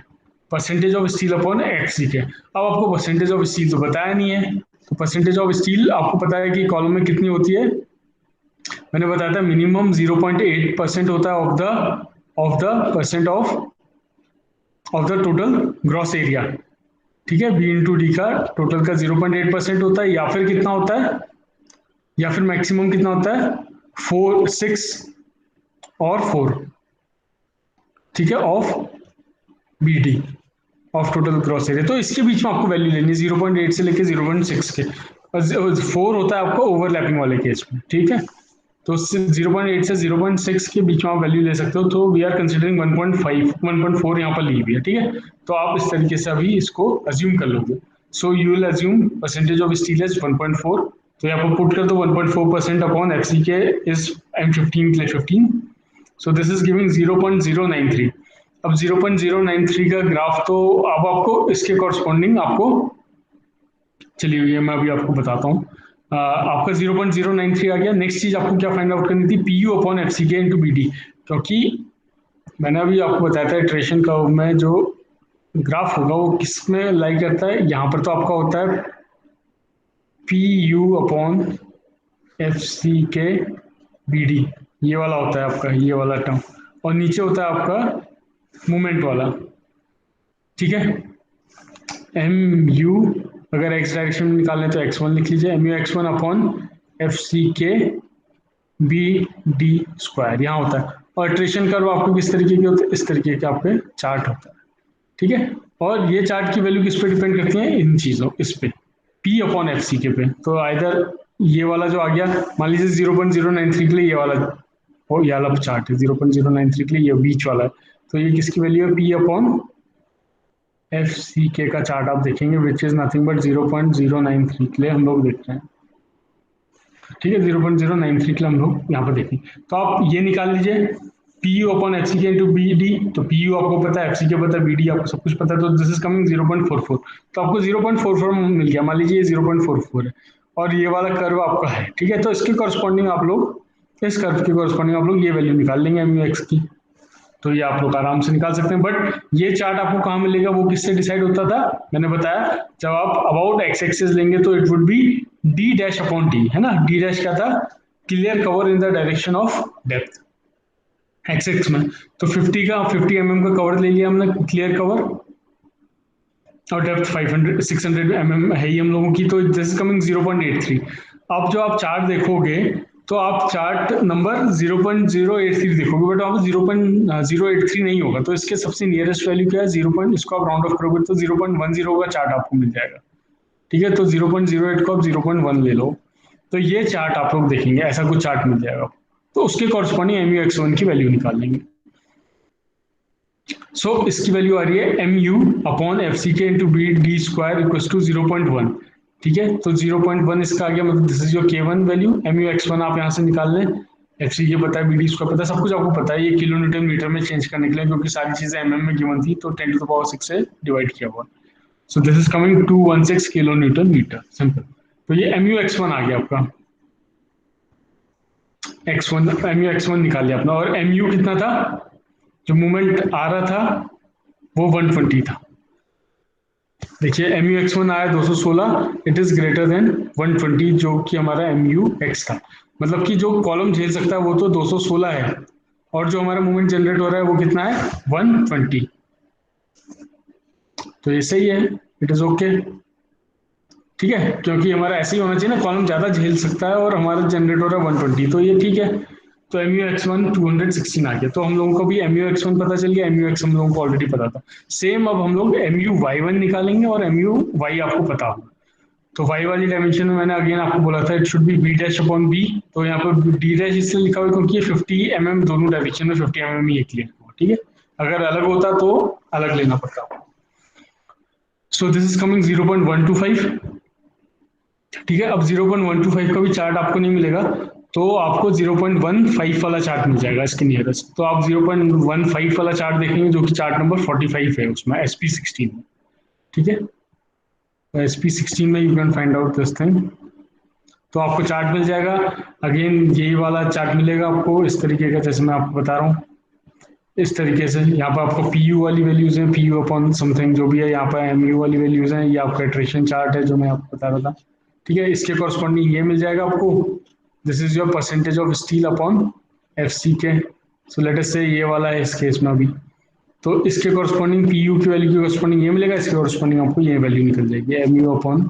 percentage of steel upon FC के। अब आपको परसेंटेज ऑफ स्टील तो बताया नहीं है, तो परसेंटेज ऑफ स्टील आपको पता है कि कॉलम में कितनी होती है, मैंने बताया था मिनिमम 0.8% होता है of the percent of the total gross area, ठीक है। B इंटू डी का टोटल का 0.8% होता है, या फिर कितना होता है, या फिर मैक्सिमम कितना होता है 4, 6 और 4, ठीक है, of BD of total gross area. तो इसके बीच में आपको वैल्यू लेनी है 0.8 से लेके 0.6 के, और 4 होता है आपको ओवरलैपिंग वाले केस में, ठीक है। तो 0.8 से 0.6 के बीच में आप वैल्यू ले सकते हो, तो वी आर कंसिडरिंग 1.5 1.4 यहाँ पर ली हुई है, ठीक है। तो आप इस तरीके से अभी इसको अज्यूम कर लोगे। सो you will assume percentage of steel is 1.4, तो यहाँ पर पुट कर दो 1.4% अपॉन FC के इज M15 के लिए 15, सो दिस इज गिविंग 0.093। अब 0.093 का ग्राफ, तो अब आपको इसके कॉरस्पॉन्डिंग आपको, चलिए ये मैं अभी आपको बताता हूँ। आपका 0.093 आ गया। नेक्स्ट चीज आपको क्या फाइंड आउट करनी थी, PU/FC के इंटू BD, क्योंकि मैंने अभी आपको बताया था इटरेशन कर्व में जो ग्राफ होगा वो किस में लाई करता है, यहाँ पर तो आपका होता है PU/FC के BD, ये वाला होता है आपका, ये वाला टर्म, और नीचे होता है आपका मोमेंट वाला, ठीक है, MU अगर एक्स डायरेक्शन में निकालें तो x1 लिख लीजिए, M U x1 upon F C के बी डी स्क्वायर यहाँ होता है। और इटरेशन कर्व आपको किस तरीके के होते हैं, इस तरीके के आपके चार्ट होता है, ठीक है। और ये चार्ट की वैल्यू किस पे डिपेंड करती है, इन चीज़ों, इस पे P अपॉन एफ सी के पे। तो आइदर ये वाला जो आ गया, मान लीजिए 0.093 के लिए ये वाला, वो ये वाला चार्ट है 0.093 के लिए ये बीच वाला है, तो ये किसकी वैल्यू है, P अपॉन एफ सी के का चार्ट आप देखेंगे विच इज नथिंग बट 0.093 के लिए हम लोग देख रहे हैं, ठीक है। 0.093 के लिए हम लोग यहाँ पर देखें, तो आप ये निकाल लीजिए P U upon F C के इंटू बी डी। तो पी यू आपको पता है, एफ सी के पता है, बी डी आपको सब कुछ पता है, तो दिस इज कमिंग 0.44। तो आपको 0.44 मिल गया, मान लीजिए ये 0.44 है और ये वाला कर्व आपका है, ठीक है। तो इसके कॉरस्पॉन्डिंग आप लोग, इस कर्व के कॉरस्पॉन्डिंग आप लोग ये वैल्यू निकाल लेंगे एम यू एक्स की, तो ये आप लोग आराम से निकाल सकते हैं। बट ये चार्ट आपको कहाँ मिलेगा, वो किससे डिसाइड होता था, मैंने बताया जब आप अबाउट एक्स एक्सिस लेंगे तो it would be D dash upon D, है ना। डी डैश क्या था, clear cover in the direction of depth x x में। तो 50 का 50 का कवर ले लिया हमने, क्लियर कवर, और डेप्थ 600 है ही हम लोगों की, तो दिस इज कमिंग 0.83। अब जो आप चार्ट देखोगे तो आप चार्ट नंबर 0.083 देखोगे, बट वहाँ 0.083 नहीं होगा, तो इसके सबसे नियरेस्ट वैल्यू क्या है, 0. इसको आप राउंड ऑफ करोगे तो 0.10 का चार्ट आपको मिल जाएगा, ठीक है। तो 0.08 को आप 0.1 ले लो, तो ये चार्ट आप लोग देखेंगे, ऐसा कुछ चार्ट मिल जाएगा, तो उसके corresponding M U X one की वैल्यू निकाल लेंगे। सो इसकी वैल्यू आ रही है M U upon F C के into B D square equal to 0.1, ठीक है। तो 0.1 इसका आ गया, मतलब this is your K one value. M U X one आप यहाँ से निकाल लें, एफ सी के पता है, बी डी स्क्वायर पता है, सब कुछ आपको पता है। ये किलो न्यूटन मीटर में चेंज करने के लिए, क्योंकि सारी चीजें एम में गिवन थी, तो 10⁶ से डिवाइड किया हुआ। So this is coming 216 kilo newton meter, simple. तो ये एम यू एक्स वन आ गया आपका, x1 M U X one निकाल लिया अपना। और एम यू कितना था, जो मूवमेंट आ रहा था वो 120 था। देखिए एम यू एक्स वन आया 216, इट इज ग्रेटर देन 120, जो कि हमारा एम यू एक्स था। मतलब कि जो कॉलम झेल सकता है वो तो 216 है, और जो हमारा मूवमेंट जनरेट हो रहा है वो कितना है, 120। तो ये सही है, इट इज ओके, ठीक है, क्योंकि हमारा ऐसे ही होना चाहिए ना, कॉलम ज्यादा झेल सकता है और हमारा जनरेट हो रहा है 120, तो ये ठीक है। तो एम यू एक्स वन 216 आ गया, तो हम लोगों को भी एम यू एक्स वन पता चल गया, एम यू एक्स हम लोगों को ऑलरेडी पता था। सेम अब हम लोग एम यू वाई वन निकालेंगे, और एम यू वाई आपको पता होगा। तो वाई वाली डायमेंशन में मैंने अगेन आपको बोला था it should be B dash upon B, तो यहाँ पर डी डैश इसलिए लिखा हुआ क्योंकि ये 50 दोनों डायरेक्शन में 50 ही क्लियर हुआ, ठीक है। अगर अलग होता तो अलग लेना पड़ता। सो दिस इज कमिंग 0.125, ठीक है। अब 0.125 का भी चार्ट आपको नहीं मिलेगा, तो आपको 0.15 वाला चार्ट मिल जाएगा इसके नियरेस्ट। तो आप 0.15 वाला चार्ट देखेंगे, जो कि चार्ट नंबर 45 है उसमें, SP16 में, ठीक है। तो SP16 में you can find out this thing, तो आपको चार्ट मिल जाएगा। अगेन यही वाला चार्ट मिलेगा आपको इस तरीके का, जैसे मैं आपको बता रहा हूँ, इस तरीके से। यहाँ पर आपको पी यू वाली वैल्यूज हैं, पी यू अपॉन समथिंग जो भी है, यहाँ पर एम यू वाली वैल्यूज हैं, ये आपका इटरेशन चार्ट है जो मैं आपको बता रहा था, ठीक है। इसके कॉरस्पॉन्डिंग ये मिल जाएगा आपको, this is your percentage of steel upon F C K. So let us से ये वाला है इस केस में अभी, तो इसके कॉरस्पॉन्डिंग पी यू की वैल्यू के कॉरस्पॉन्डिंग ये मिलेगा, इसके कॉरस्पॉन्डिंग आपको ये वैल्यू निकल जाएगी, M U upon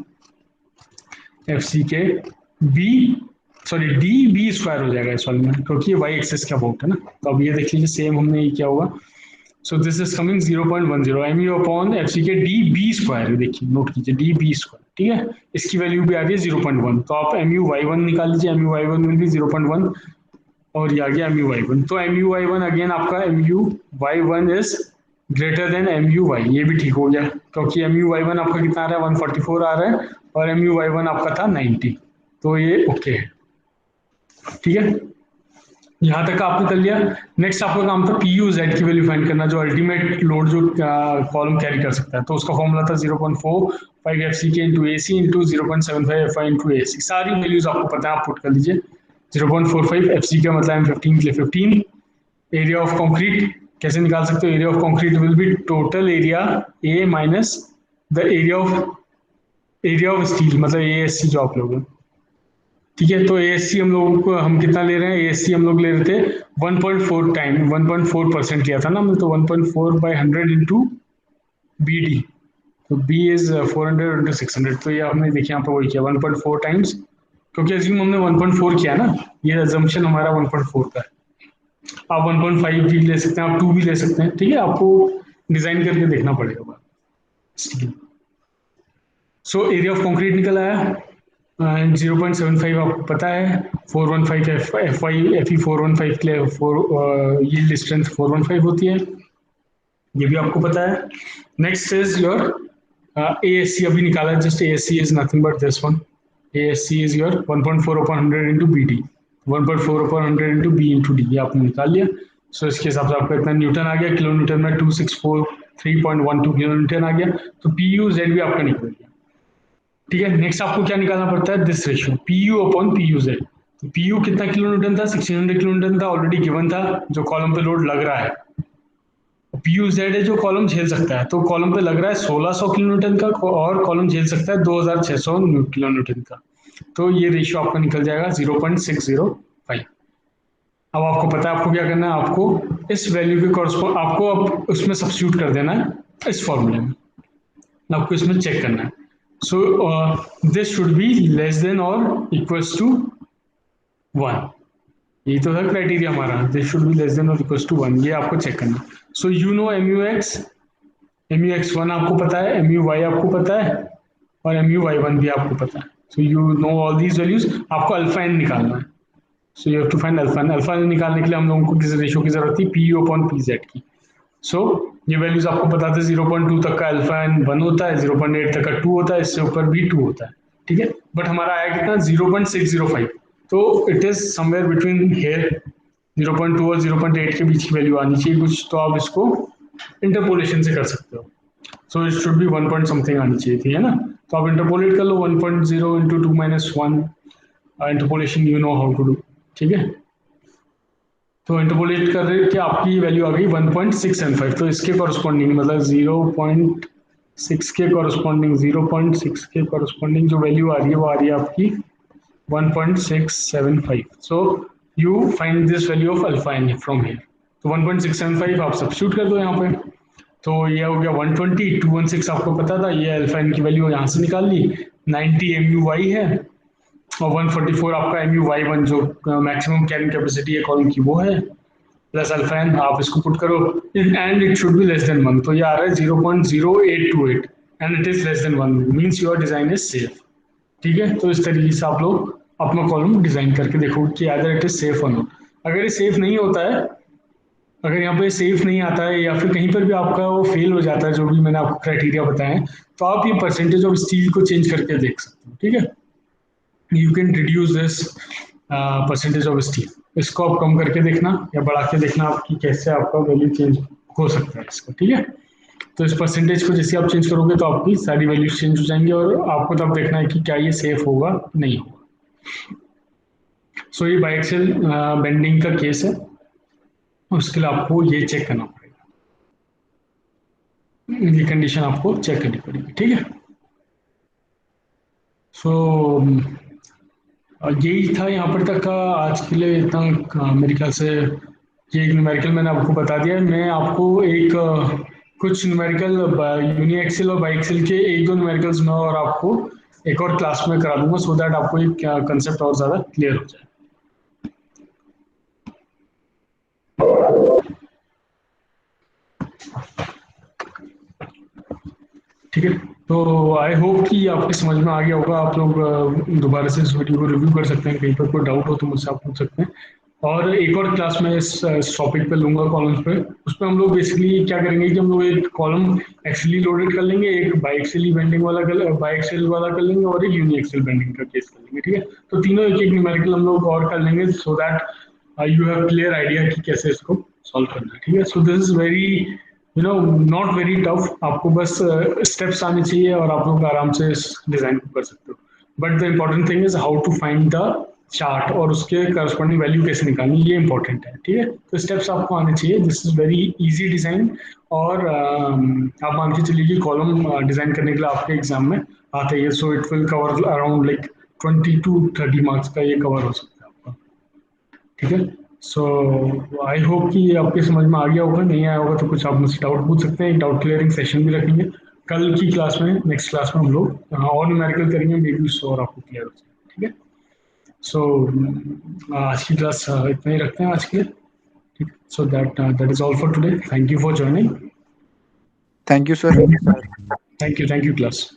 F C के B, sorry D B square हो जाएगा इस वाले में, क्योंकि ये वाई एक्सिस का अबाउट है ना। तो अब ये देख लीजिए, सेम हमने ये क्या होगा। So this is coming 0.10 M U upon F C के डी बी स्क्वायर, देखिए नोट कीजिए डी बी स्क्वायर, ठीक है। इसकी वैल्यू भी आ गई 0.1, तो आप एम यू वाई वन निकाल लीजिए, M U Y one will be 0.1, और ये आ गया एम यू वाई वन। तो M U Y one again आपका M U Y one is greater than M U Y, ये भी ठीक हो गया, क्योंकि एम यू वाई वन आपका कितना आ रहा है, 144 आ रहा है, और एम यू वाई वन आपका था 90, तो ये ओके है, ठीक है। यहाँ तक आपने कर लिया। नेक्स्ट आपका काम था पी यू जेड की वैल्यू फाइंड करना, जो अल्टीमेट लोड जो कॉलम कैरी कर सकता है। तो उसका फॉर्मूला था 0.45 एफ सी के into A C into 0.75 F I into A C. सारी वैल्यूज आपको पता है, आप पुट कर लीजिए। 0.45 एफ सी का मतलब M15 के लिए 15। एरिया ऑफ कॉन्क्रीट कैसे निकाल सकते हो, area of concrete will be total area A minus the area of steel, मतलब ए एस सी जो आप लोग, ठीक है। तो एएससी हम लोगों को हम कितना ले रहे हैं, एएससी हम लोग ले रहे थे 1.4 1.4% लिया था ना, मतलब तो 1.4 बाई 100 इंटू बी डी, तो बी इज 400 इंटू 600, तो ये आपने देखिए यहाँ पे वही किया 1.4 टाइम्स, क्योंकि अज्यूम हमने 1.4 किया ना, ये अजम्पशन हमारा 1.4 का है। आप 1.5 भी ले सकते हैं, आप 2 भी ले सकते हैं, ठीक है, आपको डिजाइन करके देखना पड़ेगा बात। सो एरिया ऑफ कंक्रीट निकल आया 0.75 आपको पता है, 415 एफ वाई एफ ई 415 के लिए यील्ड स्ट्रेंथ 415 होती है, ये भी आपको पता है। Next is your A S C अभी निकाला है, just A S C is nothing but this one, A S C is your 1.4 upon 100 into B D, 1.4 upon 100 into B into D, ये आपने निकाल लिया। सो इसके हिसाब से आपका इतना न्यूटन आ गया, किलो न्यूटन में 2643.12 किलो न्यूटन आ गया, तो पी यू जेड भी आपका निकल गया। ठीक है, नेक्स्ट आपको क्या निकालना पड़ता है, this ratio P U upon P U Z. तो पी यू कितना किलो न्यूटन था, 1600 किलो न्यूटन था, ऑलरेडी गिवन था, जो कॉलम पे लोड लग रहा है। पी यू जेड है जो कॉलम झेल सकता है, तो कॉलम पे लग रहा है 1600 किलो न्यूटन का, और कॉलम झेल सकता है 2600 किलो न्यूटन का, तो ये रेशियो आपका निकल जाएगा 0.605। अब आपको पता है आपको क्या करना है, आपको इस वैल्यू के कॉरस्पॉन्ड आपको अब उसमें सब्स्टिट्यूट कर देना है इस फॉर्मूले में, आपको इसमें चेक करना है। So this should be less than और इक्वल्स टू 1, ये तो था क्राइटेरिया हमारा, this should be less than और इक्वल्स टू 1, ये आपको चेक करना। So you know M U X one आपको पता है, एम यू वाई आपको पता है, और एम यू वाई वन भी आपको पता है। So you know all these values, आपको अल्फा एन निकालना है। So you have to find alpha N. Alpha N निकालने के लिए हम लोगों को किस रेशियो की जरूरत थी, P U upon P Z की। सो ये वैल्यूज आपको पता थे, 0.2 तक का अल्फा एन 1 होता है, 0.8 तक का 2 होता है, इससे ऊपर भी 2 होता है, ठीक है। बट हमारा आया कितना, 0.605, तो it is somewhere between here, 0.2 और 0.8 के बीच की वैल्यू आनी चाहिए कुछ, तो आप इसको इंटरपोलेशन से कर सकते हो। So it should be 1 point something आनी चाहिए थी, है ना। तो आप इंटरपोलेट कर लो 1.0 into 2 minus 1, interpolation you know how to do, ठीक है। तो इंटरपोलेट कर रहे कि आपकी वैल्यू आ गई 1.675, तो इसके कॉरस्पॉन्डिंग मतलब 0.6 के कॉरस्पॉन्डिंग 0.6 के कॉरस्पॉन्डिंग जो वैल्यू आ रही है वो आ रही है आपकी 1.675। So you find this value of alpha N from here, तो 1.675 आप सब्स्टिट्यूट कर दो यहाँ पे, तो ये हो गया 120, 216 आपको पता था, ये अल्फा एन की वैल्यू यहाँ से निकाल ली, 90 एम यू वाई है, और 144 आपका एम यू वाई वन जो मैक्सिमम कैरिंग कैपेसिटी है कॉलम की वो है, प्लस अल्फा एन, आप इसको पुट करो, and it should be less then 1, तो ये आ रहा है 0.0828 and it is less than 1, means your design is safe. ठीक है, तो इस तरीके से आप लोग अपना कॉलम डिजाइन करके देखो कि अदर इट इज सेफ और नॉट। अगर ये सेफ नहीं होता है, अगर यहाँ पे सेफ नहीं आता है या फिर कहीं पर भी आपका वो फेल हो जाता है, जो भी मैंने आपको क्राइटेरिया बताए हैं, तो आप ये परसेंटेज ऑफ स्टील को चेंज करके देख सकते हो, ठीक है। You can reduce this percentage of steel, इसको आप कम करके देखना या बढ़ा के देखना आपकी कैसे आपका वैल्यू चेंज हो सकता है इसका, ठीक है। तो इस परसेंटेज को जैसे आप चेंज करोगे तो आपकी सारी वैल्यूज चेंज हो जाएंगी, और आपको तब देखना है कि क्या ये सेफ होगा नहीं होगा। सो ये बाइक्सेल बेंडिंग का केस है, उसके लिए आपको ये चेक करना पड़ेगा, ये कंडीशन आपको चेक करनी पड़ेगी, ठीक है। सो यही था यहाँ पर तक का आज के लिए, इतना मेरे ख्याल से ये एक न्यूमेरिकल मैंने आपको बता दिया है। मैं आपको एक कुछ न्यूमेरिकल यूनी एक्सेल और बाई एक्सेल के एक दो न्यूमेरिकल्स में और आपको एक और क्लास में करा दूंगा, सो दैट आपको एक कंसेप्ट और ज़्यादा क्लियर हो जाए। ठीक है, तो आई होप कि आपके समझ में आ गया होगा। आप लोग दोबारा से इस वीडियो को रिव्यू कर सकते हैं, कहीं पर कोई डाउट हो तो मुझसे आप पूछ सकते हैं। और एक और क्लास में इस टॉपिक पे लूंगा कॉलम्स पे, उसमें हम लोग बेसिकली क्या करेंगे कि हम लोग एक कॉलम एक्सेली लोडेड कर लेंगे, एक बाई एक्सेली बेंडिंग वाला बाई एक्सेल वाला कर लेंगे, और एक यूनी एक्सेल बेंडिंग का केस कर लेंगे, ठीक है। तो तीनों एक एक न्यूमेरिकल हम लोग और कर लेंगे, so that you have clear idea कि कैसे इसको सॉल्व करना है, ठीक है। So this is very not very tough, आपको बस स्टेप्स आने चाहिए और आप लोग आराम से इस डिजाइन को कर सकते हो। But the important thing is how to find the chart और उसके करस्पॉन्डिंग वैल्यू कैसे निकालनी, ये इंपॉर्टेंट है, ठीक है। तो स्टेप्स आपको आने चाहिए, this is very easy design, और आप मान के चलिए कि कॉलम डिजाइन करने के लिए आपके एग्जाम में आते ही है, so it will cover around like 20 to 30 marks का ये कवर हो सकता है आपका, ठीक है। सो आई होप कि आपके समझ में आ गया होगा, नहीं आया होगा तो कुछ आप मुझसे डाउट पूछ सकते हैं, डाउट क्लियरिंग सेशन भी रखेंगे, कल की क्लास में, नेक्स्ट क्लास में हम लोग और न्यूमेरिकल करेंगे, मे बी उससे और आपको क्लियर हो जाए, ठीक है। सो आज की क्लास इतना ही रखते हैं आज के लिए, ठीक। So that is all for today. Thank you for joining. Thank you sir. Thank you class.